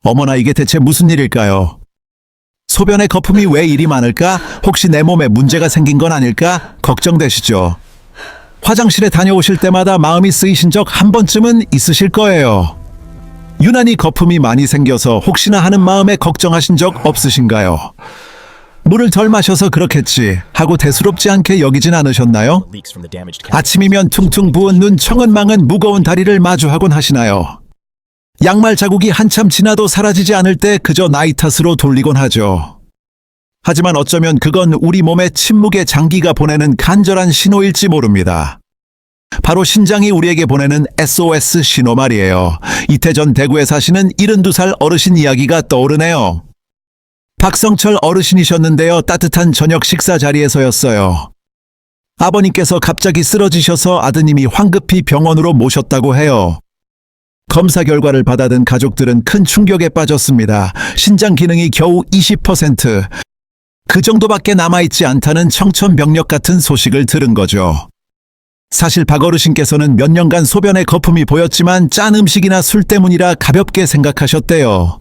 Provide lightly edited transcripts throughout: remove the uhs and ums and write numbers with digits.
어머나 이게 대체 무슨 일일까요? 소변에 거품이 왜 이리 많을까? 혹시 내 몸에 문제가 생긴 건 아닐까? 걱정되시죠? 화장실에 다녀오실 때마다 마음이 쓰이신 적 한 번쯤은 있으실 거예요. 유난히 거품이 많이 생겨서 혹시나 하는 마음에 걱정하신 적 없으신가요? 물을 덜 마셔서 그렇겠지 하고 대수롭지 않게 여기진 않으셨나요? 아침이면 퉁퉁 부은 눈, 청은망은 무거운 다리를 마주하곤 하시나요? 양말 자국이 한참 지나도 사라지지 않을 때 그저 나이 탓으로 돌리곤 하죠. 하지만 어쩌면 그건 우리 몸의 침묵의 장기가 보내는 간절한 신호일지 모릅니다. 바로 신장이 우리에게 보내는 SOS 신호 말이에요. 이태 전 대구에 사시는 72살 어르신 이야기가 떠오르네요. 박성철 어르신이셨는데요. 따뜻한 저녁 식사 자리에서였어요. 아버님께서 갑자기 쓰러지셔서 아드님이 황급히 병원으로 모셨다고 해요. 검사 결과를 받아든 가족들은 큰 충격에 빠졌습니다. 신장 기능이 겨우 20%. 그 정도밖에 남아있지 않다는 청천벽력 같은 소식을 들은 거죠. 사실 박 어르신께서는 몇 년간 소변에 거품이 보였지만 짠 음식이나 술 때문이라 가볍게 생각하셨대요.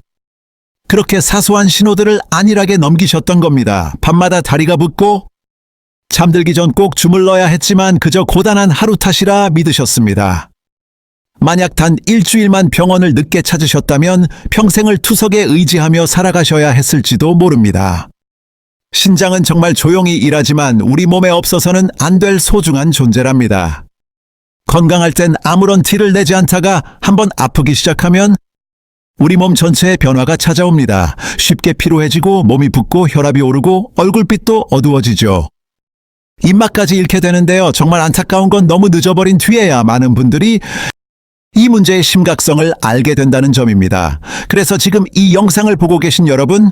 그렇게 사소한 신호들을 안일하게 넘기셨던 겁니다. 밤마다 다리가 붓고 잠들기 전 꼭 주물러야 했지만 그저 고단한 하루 탓이라 믿으셨습니다. 만약 단 일주일만 병원을 늦게 찾으셨다면 평생을 투석에 의지하며 살아가셔야 했을지도 모릅니다. 신장은 정말 조용히 일하지만 우리 몸에 없어서는 안 될 소중한 존재랍니다. 건강할 땐 아무런 티를 내지 않다가 한번 아프기 시작하면 우리 몸 전체에 변화가 찾아옵니다. 쉽게 피로해지고 몸이 붓고 혈압이 오르고 얼굴빛도 어두워지죠. 입맛까지 잃게 되는데요. 정말 안타까운 건 너무 늦어버린 뒤에야 많은 분들이 이 문제의 심각성을 알게 된다는 점입니다. 그래서 지금 이 영상을 보고 계신 여러분,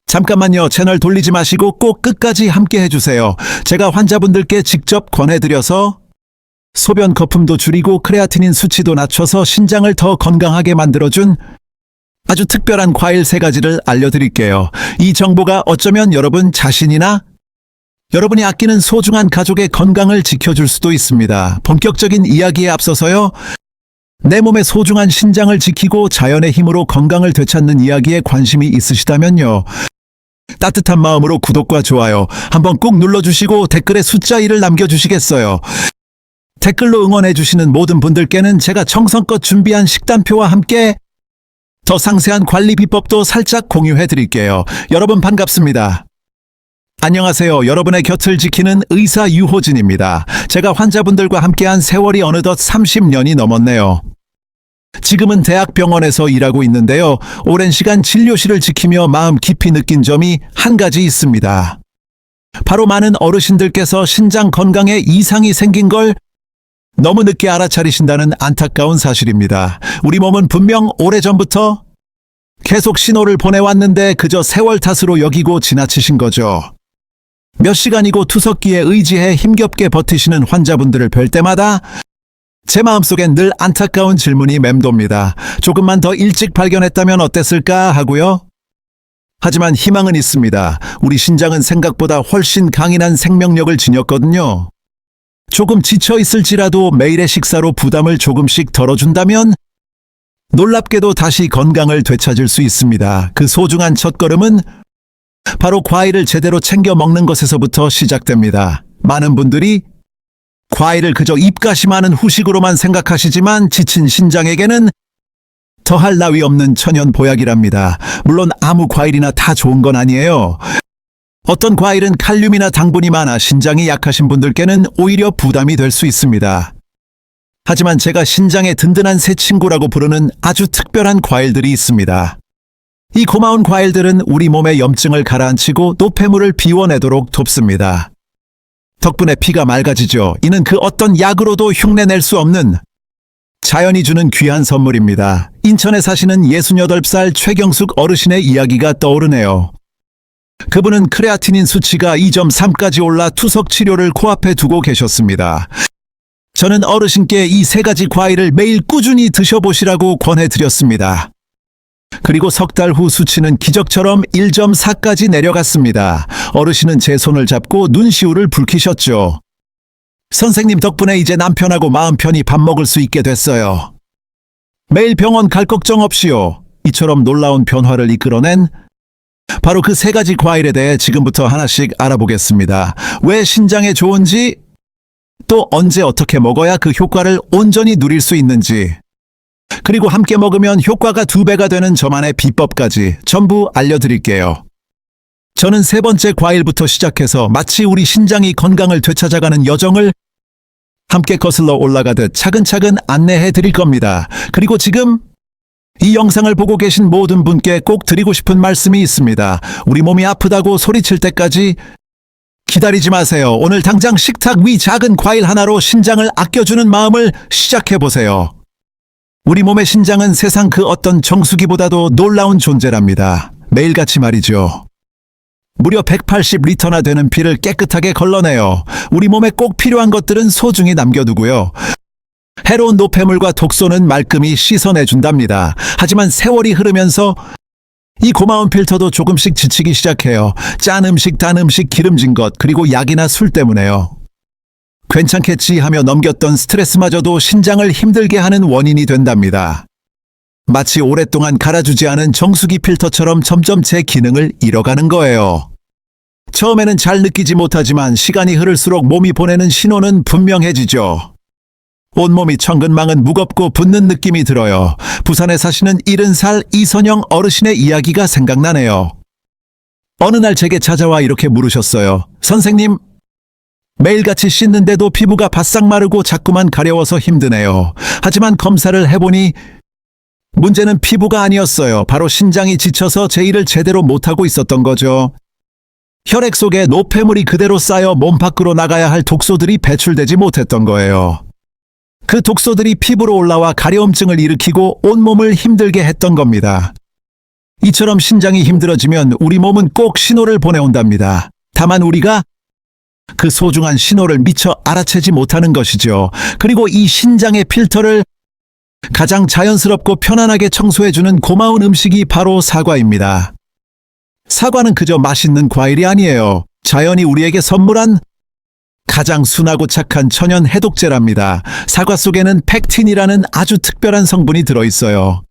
잠깐만요. 채널 돌리지 마시고 꼭 끝까지 함께 해주세요. 제가 환자분들께 직접 권해드려서 소변 거품도 줄이고 크레아티닌 수치도 낮춰서 신장을 더 건강하게 만들어준 아주 특별한 과일 3가지를 알려드릴게요. 이 정보가 어쩌면 여러분 자신이나 여러분이 아끼는 소중한 가족의 건강을 지켜줄 수도 있습니다. 본격적인 이야기에 앞서서요. 내 몸의 소중한 신장을 지키고 자연의 힘으로 건강을 되찾는 이야기에 관심이 있으시다면요. 따뜻한 마음으로 구독과 좋아요 한번 꾹 눌러주시고 댓글에 숫자 1을 남겨주시겠어요. 댓글로 응원해주시는 모든 분들께는 제가 정성껏 준비한 식단표와 함께 더 상세한 관리 비법도 살짝 공유해드릴게요. 여러분 반갑습니다. 안녕하세요. 여러분의 곁을 지키는 의사 유호진입니다. 제가 환자분들과 함께한 세월이 어느덧 30년이 넘었네요. 지금은 대학병원에서 일하고 있는데요. 오랜 시간 진료실을 지키며 마음 깊이 느낀 점이 한 가지 있습니다. 바로 많은 어르신들께서 신장 건강에 이상이 생긴 걸 너무 늦게 알아차리신다는 안타까운 사실입니다. 우리 몸은 분명 오래전부터 계속 신호를 보내왔는데 그저 세월 탓으로 여기고 지나치신 거죠. 몇 시간이고 투석기에 의지해 힘겹게 버티시는 환자분들을 뵐 때마다 제 마음속엔 늘 안타까운 질문이 맴돕니다. 조금만 더 일찍 발견했다면 어땠을까 하고요. 하지만 희망은 있습니다. 우리 신장은 생각보다 훨씬 강인한 생명력을 지녔거든요. 조금 지쳐 있을지라도 매일의 식사로 부담을 조금씩 덜어준다면 놀랍게도 다시 건강을 되찾을 수 있습니다. 그 소중한 첫걸음은 바로 과일을 제대로 챙겨 먹는 것에서부터 시작됩니다. 많은 분들이 과일을 그저 입가시 많은 후식으로만 생각하시지만 지친 신장에게는 더할 나위 없는 천연 보약이랍니다. 물론 아무 과일이나 다 좋은 건 아니에요. 어떤 과일은 칼륨이나 당분이 많아 신장이 약하신 분들께는 오히려 부담이 될 수 있습니다. 하지만 제가 신장의 든든한 새 친구라고 부르는 아주 특별한 과일들이 있습니다. 이 고마운 과일들은 우리 몸의 염증을 가라앉히고 노폐물을 비워내도록 돕습니다. 덕분에 피가 맑아지죠. 이는 그 어떤 약으로도 흉내낼 수 없는 자연이 주는 귀한 선물입니다. 인천에 사시는 68살 최경숙 어르신의 이야기가 떠오르네요. 그분은 크레아티닌 수치가 2.3까지 올라 투석 치료를 코앞에 두고 계셨습니다. 저는 어르신께 이 3가지 과일을 매일 꾸준히 드셔보시라고 권해드렸습니다. 그리고 석 달 후 수치는 기적처럼 1.4까지 내려갔습니다. 어르신은 제 손을 잡고 눈시울을 붉히셨죠. 선생님 덕분에 이제 남편하고 마음 편히 밥 먹을 수 있게 됐어요. 매일 병원 갈 걱정 없이요. 이처럼 놀라운 변화를 이끌어낸 바로 그 세 가지 과일에 대해 지금부터 하나씩 알아보겠습니다. 왜 신장에 좋은지, 또 언제 어떻게 먹어야 그 효과를 온전히 누릴 수 있는지, 그리고 함께 먹으면 효과가 2배가 되는 저만의 비법까지 전부 알려드릴게요. 저는 세 번째 과일부터 시작해서 마치 우리 신장이 건강을 되찾아가는 여정을 함께 거슬러 올라가듯 차근차근 안내해 드릴 겁니다. 그리고 지금 이 영상을 보고 계신 모든 분께 꼭 드리고 싶은 말씀이 있습니다. 우리 몸이 아프다고 소리칠 때까지 기다리지 마세요. 오늘 당장 식탁 위 작은 과일 하나로 신장을 아껴주는 마음을 시작해보세요. 우리 몸의 신장은 세상 그 어떤 정수기보다도 놀라운 존재랍니다. 매일같이 말이죠. 무려 180리터나 되는 피를 깨끗하게 걸러내요. 우리 몸에 꼭 필요한 것들은 소중히 남겨두고요. 해로운 노폐물과 독소는 말끔히 씻어내준답니다. 하지만 세월이 흐르면서 이 고마운 필터도 조금씩 지치기 시작해요. 짠 음식, 단 음식, 기름진 것, 그리고 약이나 술 때문에요. 괜찮겠지 하며 넘겼던 스트레스마저도 신장을 힘들게 하는 원인이 된답니다. 마치 오랫동안 갈아주지 않은 정수기 필터처럼 점점 제 기능을 잃어가는 거예요. 처음에는 잘 느끼지 못하지만 시간이 흐를수록 몸이 보내는 신호는 분명해지죠. 온몸이 천근만근 무겁고 붓는 느낌이 들어요. 부산에 사시는 70살 이선영 어르신의 이야기가 생각나네요. 어느 날 제게 찾아와 이렇게 물으셨어요. 선생님, 매일같이 씻는데도 피부가 바싹 마르고 자꾸만 가려워서 힘드네요. 하지만 검사를 해보니 문제는 피부가 아니었어요. 바로 신장이 지쳐서 제 일을 제대로 못하고 있었던 거죠. 혈액 속에 노폐물이 그대로 쌓여 몸 밖으로 나가야 할 독소들이 배출되지 못했던 거예요. 그 독소들이 피부로 올라와 가려움증을 일으키고 온몸을 힘들게 했던 겁니다. 이처럼 신장이 힘들어지면 우리 몸은 꼭 신호를 보내온답니다. 다만 우리가 그 소중한 신호를 미처 알아채지 못하는 것이죠. 그리고 이 신장의 필터를 가장 자연스럽고 편안하게 청소해주는 고마운 음식이 바로 사과입니다. 사과는 그저 맛있는 과일이 아니에요. 자연이 우리에게 선물한 가장 순하고 착한 천연 해독제랍니다. 사과 속에는 펙틴이라는 아주 특별한 성분이 들어있어요.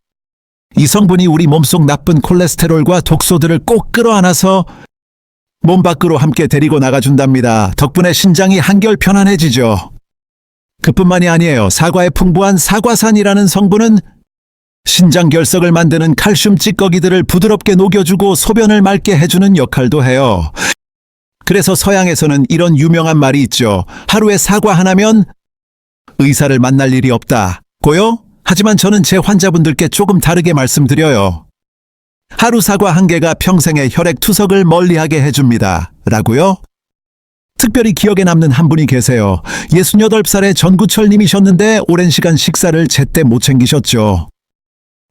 이 성분이 우리 몸속 나쁜 콜레스테롤과 독소들을 꼭 끌어안아서 몸 밖으로 함께 데리고 나가준답니다. 덕분에 신장이 한결 편안해지죠. 그뿐만이 아니에요. 사과에 풍부한 사과산이라는 성분은 신장 결석을 만드는 칼슘 찌꺼기들을 부드럽게 녹여주고 소변을 맑게 해주는 역할도 해요. 그래서 서양에서는 이런 유명한 말이 있죠. 하루에 사과 하나면 의사를 만날 일이 없다고요? 하지만 저는 제 환자분들께 조금 다르게 말씀드려요. 하루 사과 한 개가 평생의 혈액 투석을 멀리하게 해줍니다. 라고요? 특별히 기억에 남는 한 분이 계세요. 68살의 전구철님이셨는데 오랜 시간 식사를 제때 못 챙기셨죠.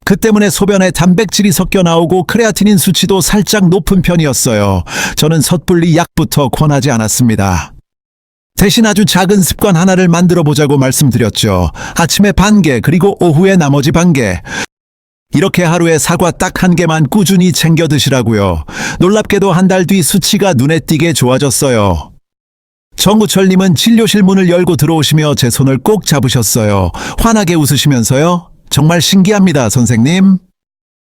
그 때문에 소변에 단백질이 섞여 나오고 크레아티닌 수치도 살짝 높은 편이었어요. 저는 섣불리 약부터 권하지 않았습니다. 대신 아주 작은 습관 하나를 만들어 보자고 말씀드렸죠. 아침에 반 개, 그리고 오후에 나머지 반 개. 이렇게 하루에 사과 딱 한 개만 꾸준히 챙겨 드시라고요. 놀랍게도 한 달 뒤 수치가 눈에 띄게 좋아졌어요. 정구철님은 진료실 문을 열고 들어오시며 제 손을 꼭 잡으셨어요. 환하게 웃으시면서요. 정말 신기합니다, 선생님.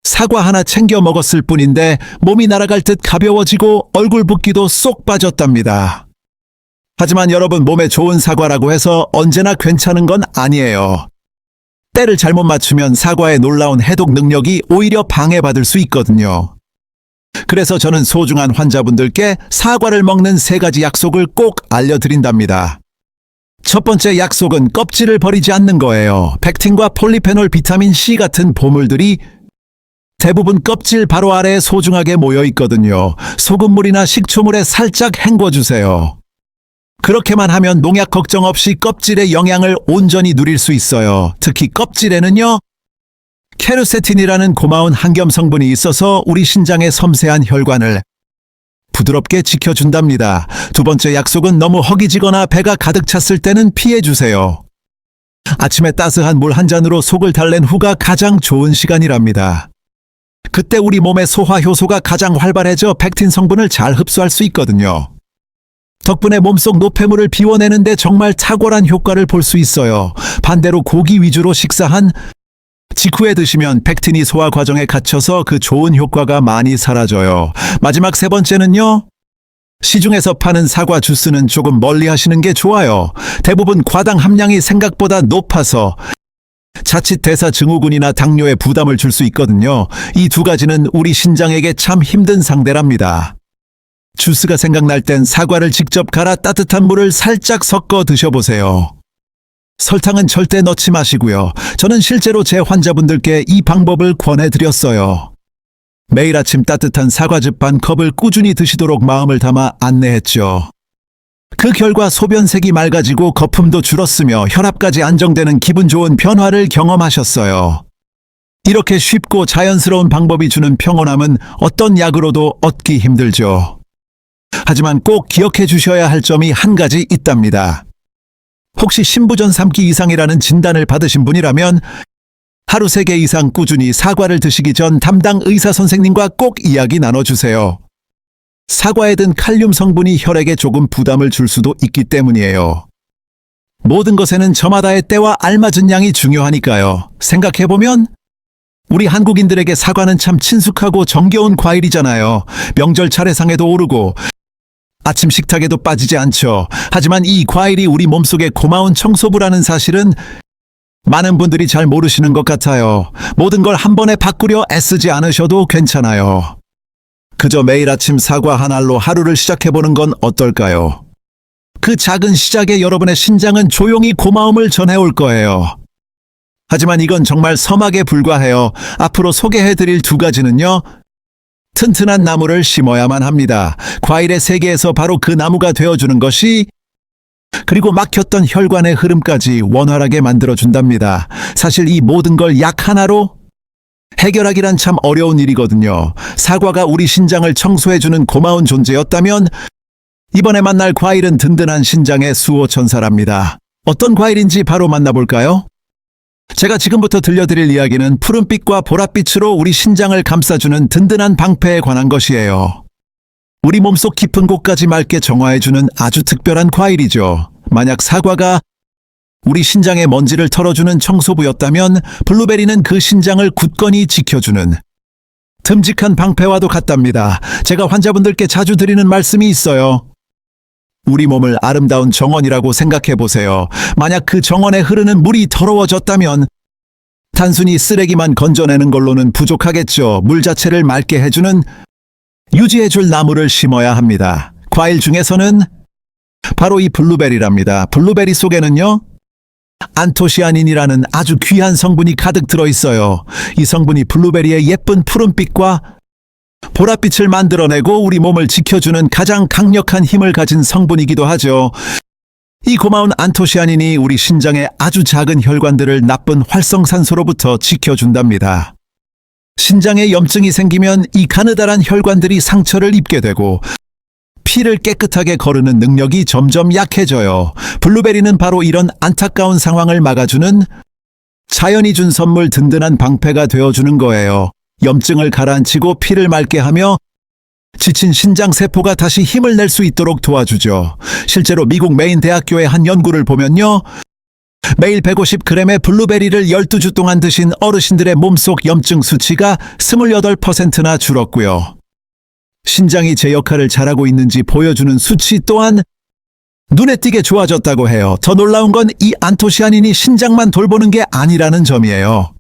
사과 하나 챙겨 먹었을 뿐인데 몸이 날아갈 듯 가벼워지고 얼굴 붓기도 쏙 빠졌답니다. 하지만 여러분, 몸에 좋은 사과라고 해서 언제나 괜찮은 건 아니에요. 때를 잘못 맞추면 사과의 놀라운 해독 능력이 오히려 방해받을 수 있거든요. 그래서 저는 소중한 환자분들께 사과를 먹는 3가지 약속을 꼭 알려드린답니다. 첫 번째 약속은 껍질을 버리지 않는 거예요. 펙틴과 폴리페놀, 비타민 C 같은 보물들이 대부분 껍질 바로 아래에 소중하게 모여 있거든요. 소금물이나 식초물에 살짝 헹궈주세요. 그렇게만 하면 농약 걱정 없이 껍질의 영양을 온전히 누릴 수 있어요. 특히 껍질에는요, 케르세틴이라는 고마운 항염 성분이 있어서 우리 신장의 섬세한 혈관을 부드럽게 지켜준답니다. 두 번째 약속은 너무 허기지거나 배가 가득 찼을 때는 피해주세요. 아침에 따스한 물 한 잔으로 속을 달랜 후가 가장 좋은 시간이랍니다. 그때 우리 몸의 소화 효소가 가장 활발해져 펙틴 성분을 잘 흡수할 수 있거든요. 덕분에 몸속 노폐물을 비워내는데 정말 탁월한 효과를 볼 수 있어요. 반대로 고기 위주로 식사한 직후에 드시면 팩틴이 소화 과정에 갇혀서 그 좋은 효과가 많이 사라져요. 마지막 세 번째는요. 시중에서 파는 사과 주스는 조금 멀리 하시는 게 좋아요. 대부분 과당 함량이 생각보다 높아서 자칫 대사증후군이나 당뇨에 부담을 줄 수 있거든요. 이 두 가지는 우리 신장에게 참 힘든 상대랍니다. 주스가 생각날 땐 사과를 직접 갈아 따뜻한 물을 살짝 섞어 드셔보세요. 설탕은 절대 넣지 마시고요. 저는 실제로 제 환자분들께 이 방법을 권해드렸어요. 매일 아침 따뜻한 사과즙 반 컵을 꾸준히 드시도록 마음을 담아 안내했죠. 그 결과 소변색이 맑아지고 거품도 줄었으며 혈압까지 안정되는 기분 좋은 변화를 경험하셨어요. 이렇게 쉽고 자연스러운 방법이 주는 평온함은 어떤 약으로도 얻기 힘들죠. 하지만 꼭 기억해 주셔야 할 점이 한 가지 있답니다. 혹시 신부전 3기 이상이라는 진단을 받으신 분이라면 하루 3개 이상 꾸준히 사과를 드시기 전 담당 의사 선생님과 꼭 이야기 나눠주세요. 사과에 든 칼륨 성분이 혈액에 조금 부담을 줄 수도 있기 때문이에요. 모든 것에는 저마다의 때와 알맞은 양이 중요하니까요. 생각해보면 우리 한국인들에게 사과는 참 친숙하고 정겨운 과일이잖아요. 명절 차례상에도 오르고 아침 식탁에도 빠지지 않죠. 하지만 이 과일이 우리 몸속에 고마운 청소부라는 사실은 많은 분들이 잘 모르시는 것 같아요. 모든 걸 한 번에 바꾸려 애쓰지 않으셔도 괜찮아요. 그저 매일 아침 사과 한 알로 하루를 시작해보는 건 어떨까요? 그 작은 시작에 여러분의 신장은 조용히 고마움을 전해올 거예요. 하지만 이건 정말 서막에 불과해요. 앞으로 소개해드릴 두 가지는요. 튼튼한 나무를 심어야만 합니다. 과일의 세계에서 바로 그 나무가 되어주는 것이 그리고 막혔던 혈관의 흐름까지 원활하게 만들어준답니다. 사실 이 모든 걸 약 하나로 해결하기란 참 어려운 일이거든요. 사과가 우리 신장을 청소해주는 고마운 존재였다면 이번에 만날 과일은 든든한 신장의 수호천사랍니다. 어떤 과일인지 바로 만나볼까요? 제가 지금부터 들려드릴 이야기는 푸른빛과 보랏빛으로 우리 신장을 감싸주는 든든한 방패에 관한 것이에요. 우리 몸속 깊은 곳까지 맑게 정화해주는 아주 특별한 과일이죠. 만약 사과가 우리 신장의 먼지를 털어주는 청소부였다면 블루베리는 그 신장을 굳건히 지켜주는 듬직한 방패와도 같답니다. 제가 환자분들께 자주 드리는 말씀이 있어요. 우리 몸을 아름다운 정원이라고 생각해보세요. 만약 그 정원에 흐르는 물이 더러워졌다면 단순히 쓰레기만 건져내는 걸로는 부족하겠죠. 물 자체를 맑게 해주는 유지해줄 나무를 심어야 합니다. 과일 중에서는 바로 이 블루베리랍니다. 블루베리 속에는요. 안토시아닌이라는 아주 귀한 성분이 가득 들어있어요. 이 성분이 블루베리의 예쁜 푸른빛과 보랏빛을 만들어내고 우리 몸을 지켜주는 가장 강력한 힘을 가진 성분이기도 하죠. 이 고마운 안토시아닌이 우리 신장의 아주 작은 혈관들을 나쁜 활성산소로부터 지켜준답니다. 신장에 염증이 생기면 이 가느다란 혈관들이 상처를 입게 되고 피를 깨끗하게 거르는 능력이 점점 약해져요. 블루베리는 바로 이런 안타까운 상황을 막아주는 자연이 준 선물 든든한 방패가 되어주는 거예요. 염증을 가라앉히고 피를 맑게 하며 지친 신장세포가 다시 힘을 낼 수 있도록 도와주죠. 실제로 미국 메인 대학교의 한 연구를 보면요. 매일 150g의 블루베리를 12주 동안 드신 어르신들의 몸속 염증 수치가 28%나 줄었고요. 신장이 제 역할을 잘하고 있는지 보여주는 수치 또한 눈에 띄게 좋아졌다고 해요. 더 놀라운 건 이 안토시아닌이 신장만 돌보는 게 아니라는 점이에요.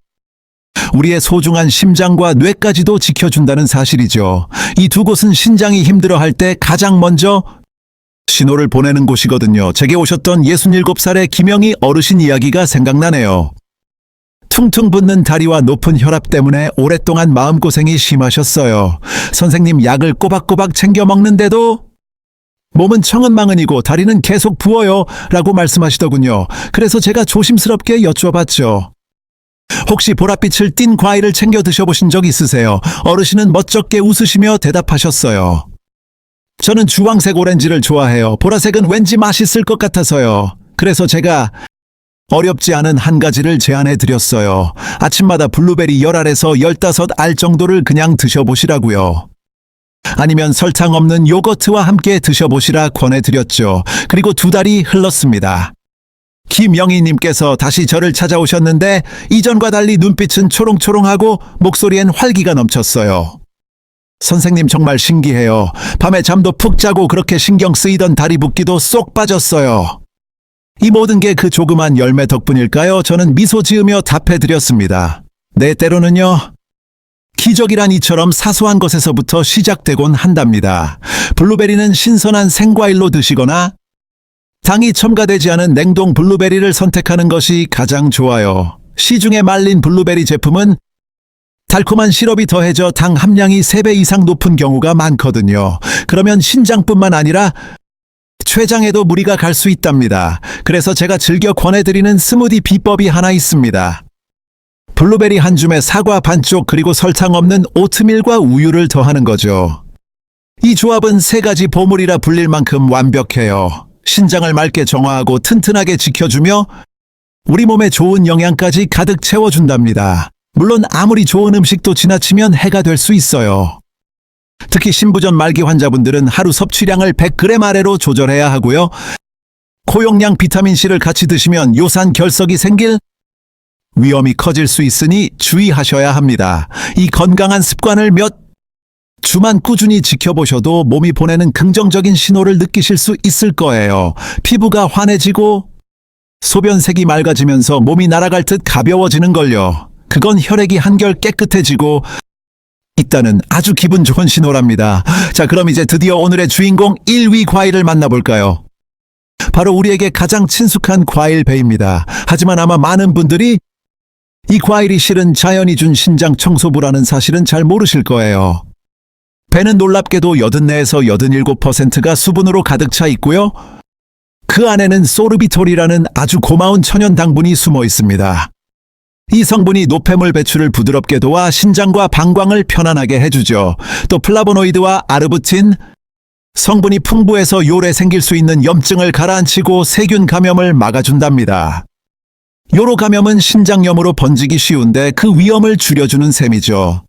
우리의 소중한 심장과 뇌까지도 지켜준다는 사실이죠. 이 두 곳은 신장이 힘들어할 때 가장 먼저 신호를 보내는 곳이거든요. 제게 오셨던 67살의 김영희 어르신 이야기가 생각나네요. 퉁퉁 붓는 다리와 높은 혈압 때문에 오랫동안 마음고생이 심하셨어요. 선생님 약을 꼬박꼬박 챙겨 먹는데도 몸은 청은망은이고 다리는 계속 부어요 라고 말씀하시더군요. 그래서 제가 조심스럽게 여쭈어봤죠. 혹시 보랏빛을 띤 과일을 챙겨 드셔보신 적 있으세요? 어르신은 멋쩍게 웃으시며 대답하셨어요. 저는 주황색 오렌지를 좋아해요. 보라색은 왠지 맛있을 것 같아서요. 그래서 제가 어렵지 않은 한 가지를 제안해 드렸어요. 아침마다 블루베리 10알에서 15알 정도를 그냥 드셔보시라고요. 아니면 설탕 없는 요거트와 함께 드셔보시라 권해드렸죠. 그리고 2달이 흘렀습니다. 김영희님께서 다시 저를 찾아오셨는데 이전과 달리 눈빛은 초롱초롱하고 목소리엔 활기가 넘쳤어요. 선생님 정말 신기해요. 밤에 잠도 푹 자고 그렇게 신경 쓰이던 다리 붓기도 쏙 빠졌어요. 이 모든 게 그 조그만 열매 덕분일까요? 저는 미소 지으며 답해드렸습니다. 네, 때로는요. 기적이란 이처럼 사소한 것에서부터 시작되곤 한답니다. 블루베리는 신선한 생과일로 드시거나 당이 첨가되지 않은 냉동 블루베리를 선택하는 것이 가장 좋아요. 시중에 말린 블루베리 제품은 달콤한 시럽이 더해져 당 함량이 3배 이상 높은 경우가 많거든요. 그러면 신장뿐만 아니라 췌장에도 무리가 갈 수 있답니다. 그래서 제가 즐겨 권해드리는 스무디 비법이 하나 있습니다. 블루베리 한 줌에 사과 반쪽 그리고 설탕 없는 오트밀과 우유를 더하는 거죠. 이 조합은 3가지 보물이라 불릴 만큼 완벽해요. 신장을 맑게 정화하고 튼튼하게 지켜주며 우리 몸에 좋은 영양까지 가득 채워준답니다. 물론 아무리 좋은 음식도 지나치면 해가 될 수 있어요. 특히 신부전 말기 환자분들은 하루 섭취량을 100g 아래로 조절해야 하고요. 고용량 비타민C를 같이 드시면 요산 결석이 생길 위험이 커질 수 있으니 주의하셔야 합니다. 이 건강한 습관을 몇 주만 꾸준히 지켜보셔도 몸이 보내는 긍정적인 신호를 느끼실 수 있을 거예요. 피부가 환해지고 소변색이 맑아지면서 몸이 날아갈 듯 가벼워지는걸요. 그건 혈액이 한결 깨끗해지고 있다는 아주 기분 좋은 신호랍니다. 자, 그럼 이제 드디어 오늘의 주인공 1위 과일을 만나볼까요? 바로 우리에게 가장 친숙한 과일 배입니다. 하지만 아마 많은 분들이 이 과일이 실은 자연이 준 신장 청소부라는 사실은 잘 모르실 거예요. 배는 놀랍게도 84에서 87%가 수분으로 가득 차 있고요. 그 안에는 소르비톨이라는 아주 고마운 천연 당분이 숨어 있습니다. 이 성분이 노폐물 배출을 부드럽게 도와 신장과 방광을 편안하게 해주죠. 또 플라보노이드와 아르부틴 성분이 풍부해서 요래 생길 수 있는 염증을 가라앉히고 세균 감염을 막아준답니다. 요로 감염은 신장염으로 번지기 쉬운데 그 위험을 줄여주는 셈이죠.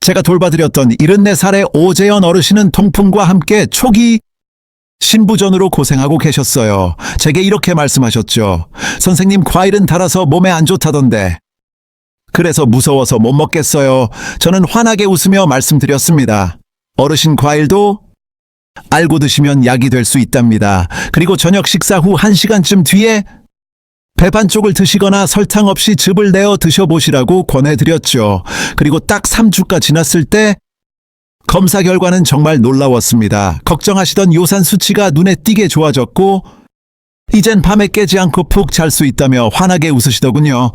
제가 돌봐드렸던 74살의 오재현 어르신은 통풍과 함께 초기 신부전으로 고생하고 계셨어요. 제게 이렇게 말씀하셨죠. 선생님, 과일은 달아서 몸에 안 좋다던데. 그래서 무서워서 못 먹겠어요. 저는 환하게 웃으며 말씀드렸습니다. 어르신, 과일도 알고 드시면 약이 될 수 있답니다. 그리고 저녁 식사 후 1시간쯤 뒤에 배 반쪽을 드시거나 설탕 없이 즙을 내어 드셔보시라고 권해드렸죠. 그리고 딱 3주가 지났을 때 검사 결과는 정말 놀라웠습니다. 걱정하시던 요산 수치가 눈에 띄게 좋아졌고 이젠 밤에 깨지 않고 푹 잘 수 있다며 환하게 웃으시더군요.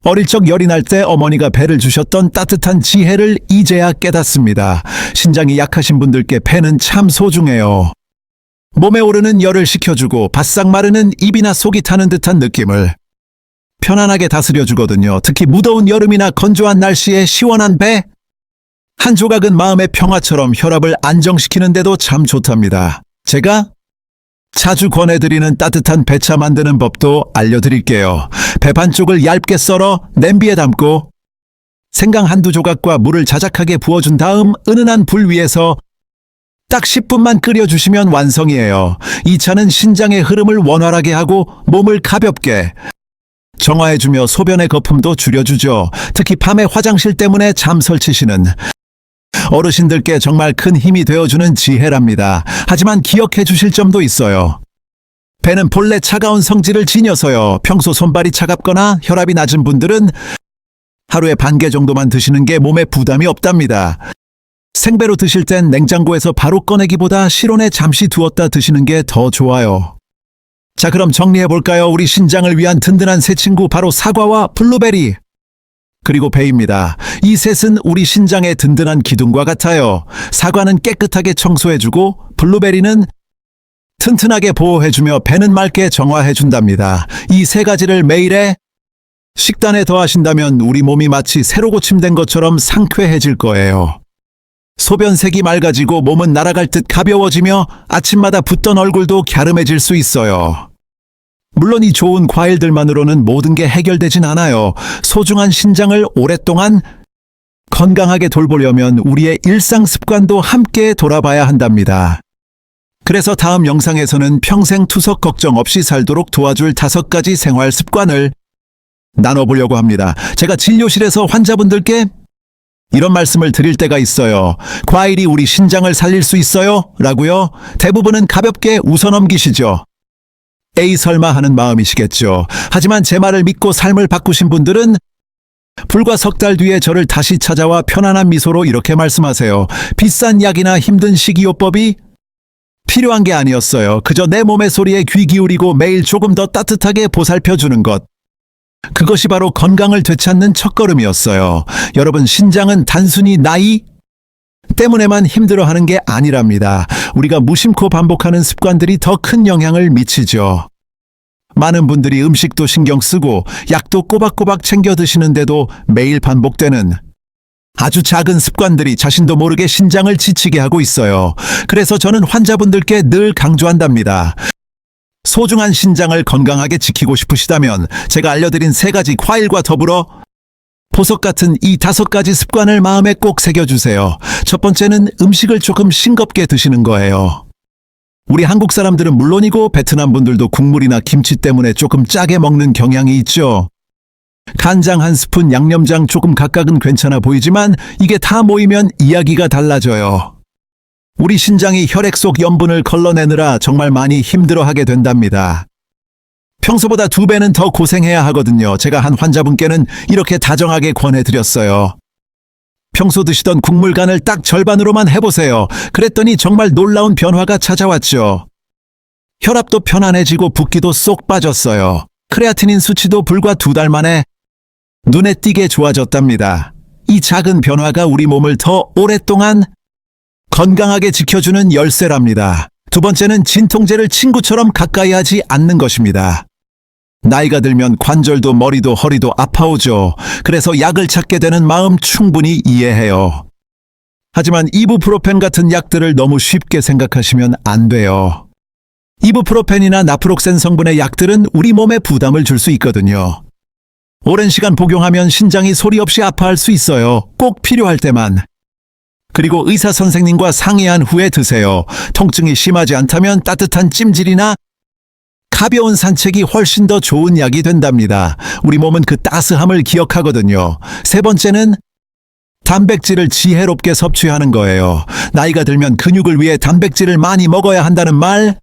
어릴 적 열이 날 때 어머니가 배를 주셨던 따뜻한 지혜를 이제야 깨닫습니다. 신장이 약하신 분들께 배는 참 소중해요. 몸에 오르는 열을 식혀주고 바싹 마르는 입이나 속이 타는 듯한 느낌을 편안하게 다스려주거든요. 특히 무더운 여름이나 건조한 날씨에 시원한 배 한 조각은 마음의 평화처럼 혈압을 안정시키는데도 참 좋답니다. 제가 자주 권해드리는 따뜻한 배차 만드는 법도 알려드릴게요. 배 반쪽을 얇게 썰어 냄비에 담고 생강 한두 조각과 물을 자작하게 부어준 다음 은은한 불 위에서 딱 10분만 끓여주시면 완성이에요. 이 차는 신장의 흐름을 원활하게 하고 몸을 가볍게 정화해주며 소변의 거품도 줄여주죠. 특히 밤에 화장실 때문에 잠 설치시는 어르신들께 정말 큰 힘이 되어주는 지혜랍니다. 하지만 기억해 주실 점도 있어요. 배는 본래 차가운 성질을 지녀서요. 평소 손발이 차갑거나 혈압이 낮은 분들은 하루에 반 개 정도만 드시는 게 몸에 부담이 없답니다. 생배로 드실 땐 냉장고에서 바로 꺼내기보다 실온에 잠시 두었다 드시는 게 더 좋아요. 자, 그럼 정리해볼까요? 우리 신장을 위한 든든한 새 친구 바로 사과와 블루베리 그리고 배입니다. 이 셋은 우리 신장의 든든한 기둥과 같아요. 사과는 깨끗하게 청소해주고 블루베리는 튼튼하게 보호해주며 배는 맑게 정화해준답니다. 이 3가지를 매일에 식단에 더하신다면 우리 몸이 마치 새로 고침된 것처럼 상쾌해질 거예요. 소변색이 맑아지고 몸은 날아갈 듯 가벼워지며 아침마다 붓던 얼굴도 갸름해질 수 있어요. 물론 이 좋은 과일들만으로는 모든 게 해결되진 않아요. 소중한 신장을 오랫동안 건강하게 돌보려면 우리의 일상 습관도 함께 돌아봐야 한답니다. 그래서 다음 영상에서는 평생 투석 걱정 없이 살도록 도와줄 5가지 생활 습관을 나눠보려고 합니다. 제가 진료실에서 환자분들께 이런 말씀을 드릴 때가 있어요. 과일이 우리 신장을 살릴 수 있어요? 라고요. 대부분은 가볍게 웃어넘기시죠. 에이 설마 하는 마음이시겠죠. 하지만 제 말을 믿고 삶을 바꾸신 분들은 불과 석 달 뒤에 저를 다시 찾아와 편안한 미소로 이렇게 말씀하세요. 비싼 약이나 힘든 식이요법이 필요한 게 아니었어요. 그저 내 몸의 소리에 귀 기울이고 매일 조금 더 따뜻하게 보살펴주는 것. 그것이 바로 건강을 되찾는 첫걸음이었어요. 여러분, 신장은 단순히 나이 때문에만 힘들어하는 게 아니랍니다. 우리가 무심코 반복하는 습관들이 더 큰 영향을 미치죠. 많은 분들이 음식도 신경 쓰고 약도 꼬박꼬박 챙겨 드시는데도 매일 반복되는 아주 작은 습관들이 자신도 모르게 신장을 지치게 하고 있어요. 그래서 저는 환자분들께 늘 강조한답니다. 소중한 신장을 건강하게 지키고 싶으시다면 제가 알려드린 3가지 과일과 더불어 보석 같은 이 5가지 습관을 마음에 꼭 새겨주세요. 첫 번째는 음식을 조금 싱겁게 드시는 거예요. 우리 한국 사람들은 물론이고 베트남 분들도 국물이나 김치 때문에 조금 짜게 먹는 경향이 있죠. 간장 1스푼, 양념장 조금 각각은 괜찮아 보이지만 이게 다 모이면 이야기가 달라져요. 우리 신장이 혈액 속 염분을 걸러내느라 정말 많이 힘들어하게 된답니다. 평소보다 2배는 더 고생해야 하거든요. 제가 한 환자분께는 이렇게 다정하게 권해드렸어요. 평소 드시던 국물 간을 딱 절반으로만 해보세요. 그랬더니 정말 놀라운 변화가 찾아왔죠. 혈압도 편안해지고 붓기도 쏙 빠졌어요. 크레아티닌 수치도 불과 2달 만에 눈에 띄게 좋아졌답니다. 이 작은 변화가 우리 몸을 더 오랫동안 건강하게 지켜주는 열쇠랍니다. 2번째는 진통제를 친구처럼 가까이 하지 않는 것입니다. 나이가 들면 관절도 머리도 허리도 아파오죠. 그래서 약을 찾게 되는 마음 충분히 이해해요. 하지만 이부프로펜 같은 약들을 너무 쉽게 생각하시면 안 돼요. 이부프로펜이나 나프록센 성분의 약들은 우리 몸에 부담을 줄 수 있거든요. 오랜 시간 복용하면 신장이 소리 없이 아파할 수 있어요. 꼭 필요할 때만. 그리고 의사 선생님과 상의한 후에 드세요. 통증이 심하지 않다면 따뜻한 찜질이나 가벼운 산책이 훨씬 더 좋은 약이 된답니다. 우리 몸은 그 따스함을 기억하거든요. 3번째는 단백질을 지혜롭게 섭취하는 거예요. 나이가 들면 근육을 위해 단백질을 많이 먹어야 한다는 말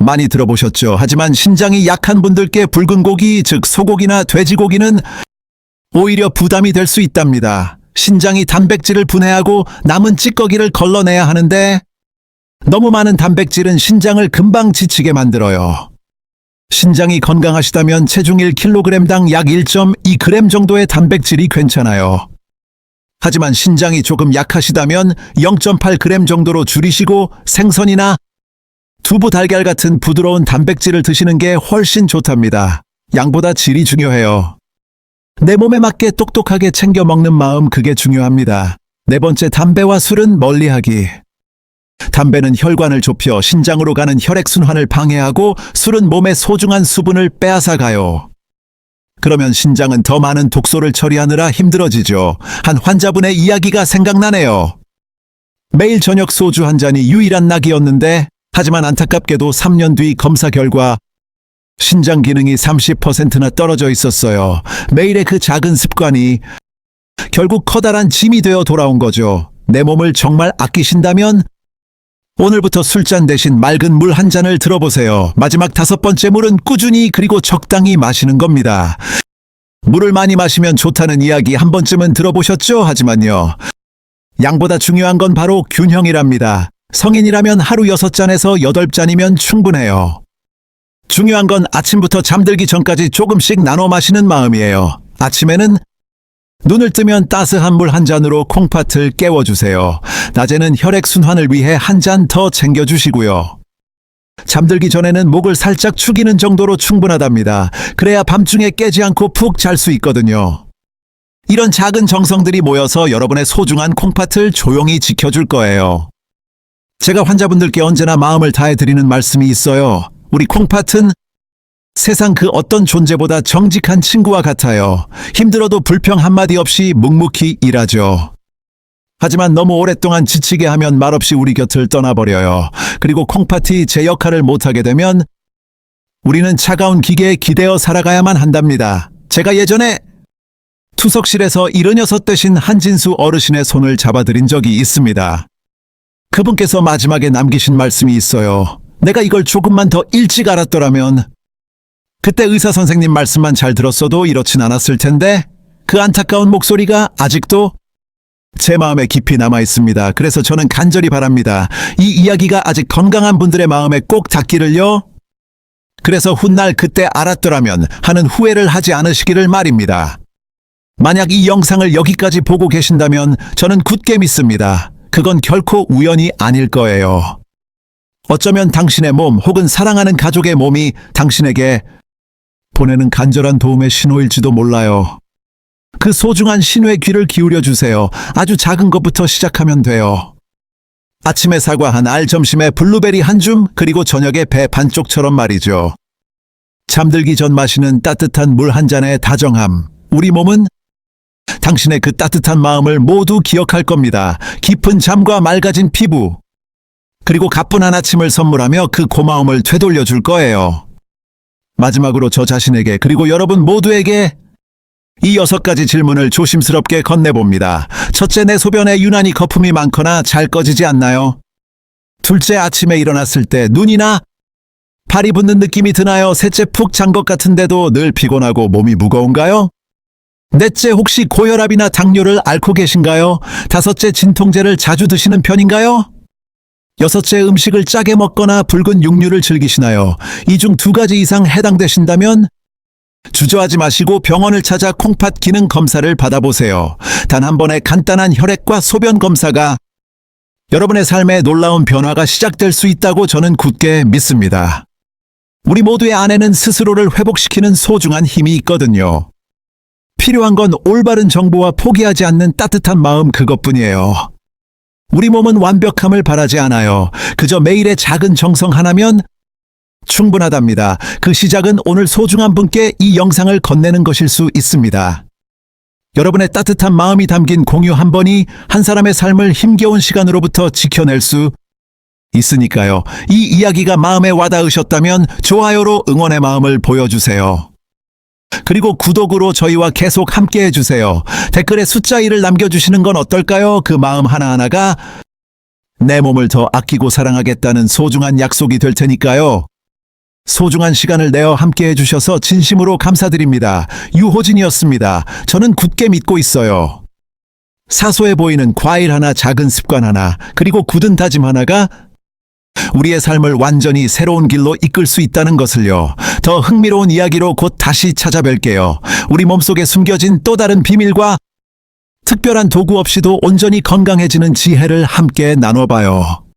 많이 들어보셨죠? 하지만 신장이 약한 분들께 붉은 고기, 즉 소고기나 돼지고기는 오히려 부담이 될 수 있답니다. 신장이 단백질을 분해하고 남은 찌꺼기를 걸러내야 하는데 너무 많은 단백질은 신장을 금방 지치게 만들어요. 신장이 건강하시다면 체중 1kg당 약 1.2g 정도의 단백질이 괜찮아요. 하지만 신장이 조금 약하시다면 0.8g 정도로 줄이시고 생선이나 두부, 달걀 같은 부드러운 단백질을 드시는 게 훨씬 좋답니다. 양보다 질이 중요해요. 내 몸에 맞게 똑똑하게 챙겨 먹는 마음, 그게 중요합니다. 4번째, 담배와 술은 멀리하기. 담배는 혈관을 좁혀 신장으로 가는 혈액순환을 방해하고 술은 몸의 소중한 수분을 빼앗아가요. 그러면 신장은 더 많은 독소를 처리하느라 힘들어지죠. 한 환자분의 이야기가 생각나네요. 매일 저녁 소주 한 잔이 유일한 낙이었는데 하지만 안타깝게도 3년 뒤 검사 결과 신장 기능이 30%나 떨어져 있었어요. 매일의 그 작은 습관이 결국 커다란 짐이 되어 돌아온 거죠. 내 몸을 정말 아끼신다면 오늘부터 술잔 대신 맑은 물 한 잔을 들어보세요. 마지막 5번째, 물은 꾸준히 그리고 적당히 마시는 겁니다. 물을 많이 마시면 좋다는 이야기 한 번쯤은 들어보셨죠? 하지만요, 양보다 중요한 건 바로 균형이랍니다. 성인이라면 하루 6잔에서 8잔이면 충분해요. 중요한 건 아침부터 잠들기 전까지 조금씩 나눠 마시는 마음이에요. 아침에는 눈을 뜨면 따스한 물 한 잔으로 콩팥을 깨워주세요. 낮에는 혈액순환을 위해 한 잔 더 챙겨주시고요. 잠들기 전에는 목을 살짝 축이는 정도로 충분하답니다. 그래야 밤중에 깨지 않고 푹 잘 수 있거든요. 이런 작은 정성들이 모여서 여러분의 소중한 콩팥을 조용히 지켜줄 거예요. 제가 환자분들께 언제나 마음을 다해드리는 말씀이 있어요. 우리 콩팥은 세상 그 어떤 존재보다 정직한 친구와 같아요. 힘들어도 불평 한마디 없이 묵묵히 일하죠. 하지만 너무 오랫동안 지치게 하면 말없이 우리 곁을 떠나버려요. 그리고 콩팥이 제 역할을 못하게 되면 우리는 차가운 기계에 기대어 살아가야만 한답니다. 제가 예전에 투석실에서 76 되신 한진수 어르신의 손을 잡아드린 적이 있습니다. 그분께서 마지막에 남기신 말씀이 있어요. 내가 이걸 조금만 더 일찍 알았더라면. 그때 의사 선생님 말씀만 잘 들었어도 이렇진 않았을 텐데 그 안타까운 목소리가 아직도 제 마음에 깊이 남아 있습니다. 그래서 저는 간절히 바랍니다. 이 이야기가 아직 건강한 분들의 마음에 꼭 닿기를요. 그래서 훗날 그때 알았더라면 하는 후회를 하지 않으시기를 말입니다. 만약 이 영상을 여기까지 보고 계신다면 저는 굳게 믿습니다. 그건 결코 우연이 아닐 거예요. 어쩌면 당신의 몸 혹은 사랑하는 가족의 몸이 당신에게 보내는 간절한 도움의 신호일지도 몰라요. 그 소중한 신호에 귀를 기울여 주세요. 아주 작은 것부터 시작하면 돼요. 아침에 사과 한 알, 점심에 블루베리 한 줌, 그리고 저녁에 배 반쪽처럼 말이죠. 잠들기 전 마시는 따뜻한 물 한 잔의 다정함. 우리 몸은 당신의 그 따뜻한 마음을 모두 기억할 겁니다. 깊은 잠과 맑아진 피부, 그리고 가뿐한 아침을 선물하며 그 고마움을 되돌려 줄 거예요. 마지막으로 저 자신에게 그리고 여러분 모두에게 이 6가지 질문을 조심스럽게 건네봅니다. 첫째, 내 소변에 유난히 거품이 많거나 잘 꺼지지 않나요? 둘째, 아침에 일어났을 때 눈이나 발이 붓는 느낌이 드나요? 셋째, 푹 잔 것 같은데도 늘 피곤하고 몸이 무거운가요? 넷째, 혹시 고혈압이나 당뇨를 앓고 계신가요? 다섯째, 진통제를 자주 드시는 편인가요? 여섯째, 음식을 짜게 먹거나 붉은 육류를 즐기시나요? 이 중 2가지 이상 해당되신다면 주저하지 마시고 병원을 찾아 콩팥 기능 검사를 받아보세요. 단 한 번의 간단한 혈액과 소변 검사가 여러분의 삶에 놀라운 변화가 시작될 수 있다고 저는 굳게 믿습니다. 우리 모두의 안에는 스스로를 회복시키는 소중한 힘이 있거든요. 필요한 건 올바른 정보와 포기하지 않는 따뜻한 마음, 그것뿐이에요. 우리 몸은 완벽함을 바라지 않아요. 그저 매일의 작은 정성 하나면 충분하답니다. 그 시작은 오늘 소중한 분께 이 영상을 건네는 것일 수 있습니다. 여러분의 따뜻한 마음이 담긴 공유 한 번이 한 사람의 삶을 힘겨운 시간으로부터 지켜낼 수 있으니까요. 이 이야기가 마음에 와닿으셨다면 좋아요로 응원의 마음을 보여주세요. 그리고 구독으로 저희와 계속 함께 해주세요. 댓글에 숫자 1을 남겨주시는 건 어떨까요? 그 마음 하나하나가 내 몸을 더 아끼고 사랑하겠다는 소중한 약속이 될 테니까요. 소중한 시간을 내어 함께 해주셔서 진심으로 감사드립니다. 유호진이었습니다. 저는 굳게 믿고 있어요. 사소해 보이는 과일 하나, 작은 습관 하나, 그리고 굳은 다짐 하나가 우리의 삶을 완전히 새로운 길로 이끌 수 있다는 것을요. 더 흥미로운 이야기로 곧 다시 찾아뵐게요. 우리 몸속에 숨겨진 또 다른 비밀과 특별한 도구 없이도 온전히 건강해지는 지혜를 함께 나눠봐요.